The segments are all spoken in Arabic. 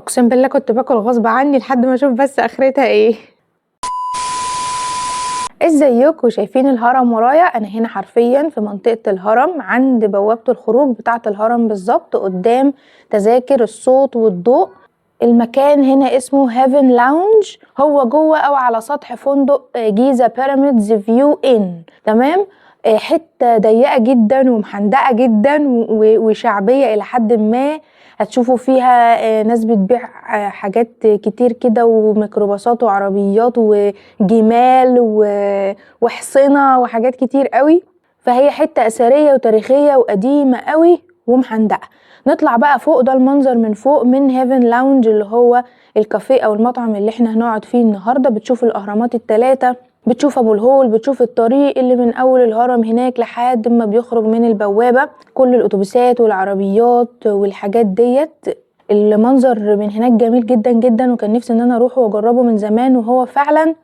اقسم بالله كنت باكل غصب عني لحد ما اشوف بس اخرتها ايه. ازيكم؟ شايفين الهرم ورايا؟ انا هنا حرفيا في منطقة الهرم عند بوابة الخروج بتاعة الهرم بالظبط قدام تذاكر الصوت والضوء. المكان هنا اسمه هيفن لاونج، هو جوه او على سطح فندق جيزة بيراميدز فيو ان. تمام. حتة ضيقة جدا ومحندقة جدا وشعبية الى حد ما. هتشوفوا فيها ناس بتبيع حاجات كتير كده وميكروباصات وعربيات وجمال وحصنة وحاجات كتير قوي. فهي حتة اثرية وتاريخية وقديمة قوي ومحندقة. نطلع بقى فوق، ده المنظر من فوق من هيفن لاونج اللي هو الكافيه او المطعم اللي احنا هنقعد فيه النهاردة. بتشوف الاهرامات الثلاثة، بتشوف ابو الهول، بتشوف الطريق اللي من اول الهرم هناك لحد ما بيخرج من البوابة، كل الاتوبيسات والعربيات والحاجات ديت. المنظر من هناك جميل جدا جدا، وكان نفسي ان انا اروحه واجربه من زمان، وهو فعلا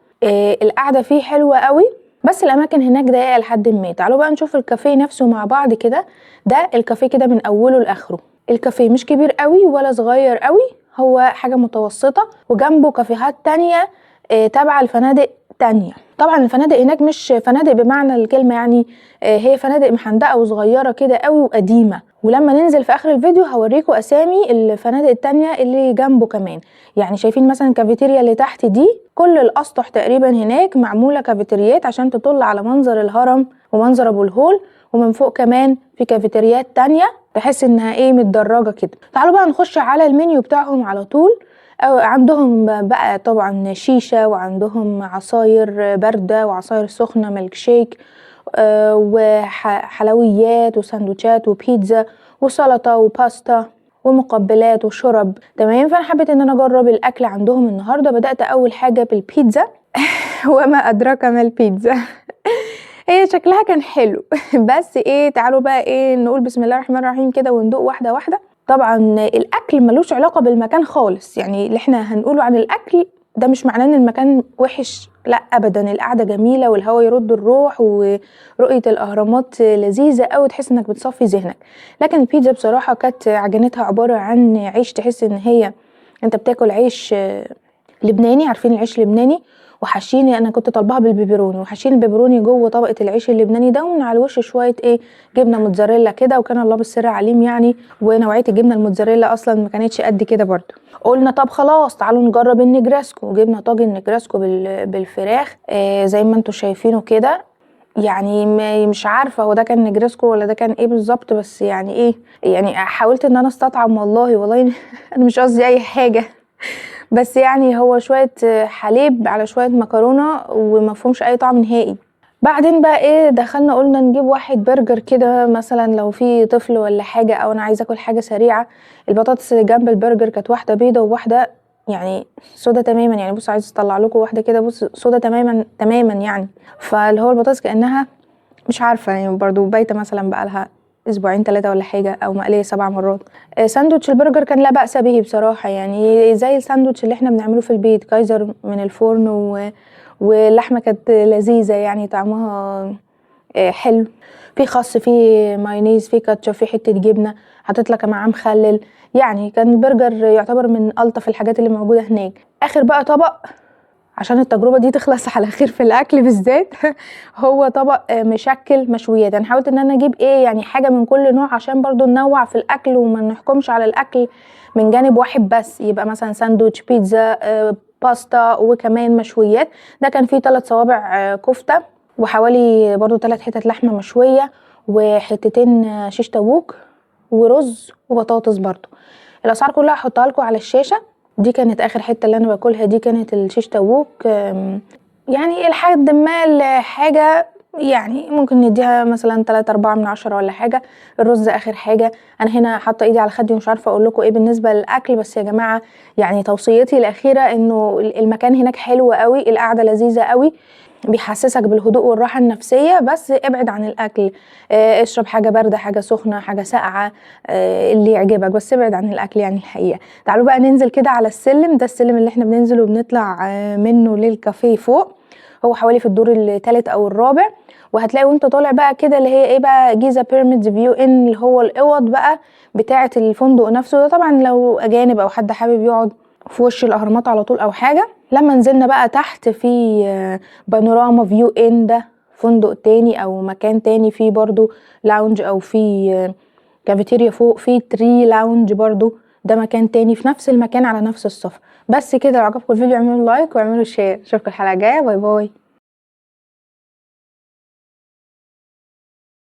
القعدة فيه حلوة قوي، بس الاماكن هناك ضيقه لحد ما. تعالوا بقى نشوف الكافيه نفسه مع بعض كده. ده الكافيه كده من اوله لاخره. الكافيه مش كبير قوي ولا صغير قوي، هو حاجه متوسطه، وجنبه كافيهات تانية تبع الفنادق تانية. طبعا الفنادق هناك مش فنادق بمعنى الكلمه، يعني هي فنادق محندقه وصغيره كده قوي وقديمه. ولما ننزل في اخر الفيديو هوريكم اسامي الفنادق التانية اللي جنبه كمان. يعني شايفين مثلا الكافيتيريا اللي تحت دي، كل الاسطح تقريبا هناك معموله كافيتريات عشان تطل على منظر الهرم ومنظر ابو الهول، ومن فوق كمان في كافيتريات تانية تحس انها متدرجه كده. تعالوا بقى نخش على المنيو بتاعهم على طول. أو عندهم بقى طبعا شيشه، وعندهم عصاير بارده وعصاير سخنه ميلك شيك، وحلويات وساندوتشات وبيتزا وسلطه وباستا ومقبلات وشرب. تمام. فانا حبيت ان انا اجرب الاكل عندهم النهارده. بدات اول حاجه بالبيتزا وما ادراك ما البيتزا. هي شكلها كان حلو بس تعالوا بقى نقول بسم الله الرحمن الرحيم كده وندوق واحده واحده. طبعا الاكل ملوش علاقه بالمكان خالص، يعني اللي احنا هنقوله عن الاكل ده مش معناه ان المكان وحش، لا ابدا. القعده جميله والهواء يرد الروح ورؤيه الاهرامات لذيذه قوي، تحس انك بتصفي ذهنك. لكن البيتزا بصراحه كانت عجينتها عباره عن عيش، تحس ان هي انت بتاكل عيش لبناني. عارفين العيش اللبناني؟ وحشيني، انا كنت طالباها بالبيبروني، وحشين البيبروني جوه طبقه العيش اللبناني ده، ومن على الوش شويه جبنه موتزاريلا كده، وكان الله بالسر عليم يعني. ونوعيه الجبنه الموتزاريلا اصلا ما كانتش قد كده برده. قلنا طب خلاص تعالوا نجرب النجراسكو، وجبنا طاجن نجراسكو بالفراخ زي ما انتم شايفينه كده. يعني مش عارفه هو ده كان نجرسكو ولا ده كان بالظبط، بس يعني يعني حاولت ان انا استطعم، والله انا مش قصدي اي حاجه بس يعني هو شويه حليب على شويه مكرونه ومفهومش اي طعم نهائي. بعدين بقى دخلنا قلنا نجيب واحد برجر كده، مثلا لو في طفل ولا حاجه، او انا عايزه اكل حاجه سريعه. البطاطس اللي جنب البرجر كانت واحده بيضه وواحده يعني سودا تماما. يعني بصوا عايزه اطلع لكم واحده كده، بص سودا تماما تماما يعني. فاللي هو البطاطس كانها مش عارفه يعني برضو بايته مثلا بقالها اسبوعين 3 ولا حاجه، او مقليه 7 مرات. ساندوتش البرجر كان لا بأس به بصراحه، يعني زي الساندوتش اللي احنا بنعمله في البيت، كايزر من الفرن واللحمه كانت لذيذه يعني طعمها حلو. في خس، في مايونيز، في كاتشب، في حته جبنه، حطيت لك معاه مخلل. يعني كان البرجر يعتبر من الطف الحاجات اللي موجوده هناك. اخر بقى طبق عشان التجربه دي تخلص على خير في الاكل بالذات هو طبق مشكل مشويات. انا حاولت ان انا اجيب يعني حاجه من كل نوع عشان برضو ننوع في الاكل وما نحكمش على الاكل من جانب واحد بس. يبقى مثلا ساندوتش، بيتزا، باستا، وكمان مشويات. ده كان فيه 3 صوابع كفته، وحوالي برضو 3 حتت لحمه مشويه، وحتتين شيش طاووق، ورز وبطاطس برضو. الاسعار كلها هحطها لكم على الشاشه. دي كانت اخر حته اللي انا باكلها، دي كانت الشيش طاووق. يعني لحد ما الحاجه يعني ممكن نديها مثلا 3-4 من 10 ولا حاجه. الرز اخر حاجه. انا هنا حاطه ايدي على خدي ومش عارفه اقول لكم بالنسبه للاكل، بس يا جماعه يعني توصيتي الاخيره انه المكان هناك حلو قوي، القعده لذيذه قوي، بيحسسك بالهدوء والراحه النفسيه، بس ابعد عن الاكل. اشرب حاجه بارده، حاجه سخنه، حاجه ساقعه، اللي يعجبك، بس ابعد عن الاكل يعني الحقيقه. تعالوا بقى ننزل كده على السلم. ده السلم اللي احنا بننزل وبنطلع منه للكافيه فوق. هو حوالي في الدور الثالث او الرابع. وهتلاقي وانت طالع بقى كده اللي هي ايه بقى جيزة بيراميدز فيو ان، اللي هو الاوض بقى بتاعه الفندق نفسه ده، طبعا لو اجانب او حد حابب يقعد في وش الاهرامات على طول او حاجه. لما نزلنا بقى تحت في بانوراما فيو ان، ده فندق تاني او مكان تاني فيه برضو لاونج او فيه كافيتيريا فوق، فيه تري لاونج برضو، ده مكان تاني في نفس المكان على نفس الصف. بس كده، لو عجبكم الفيديو اعملوا لايك واعملوا شير، اشوفكم الحلقه الجايه، باي باي.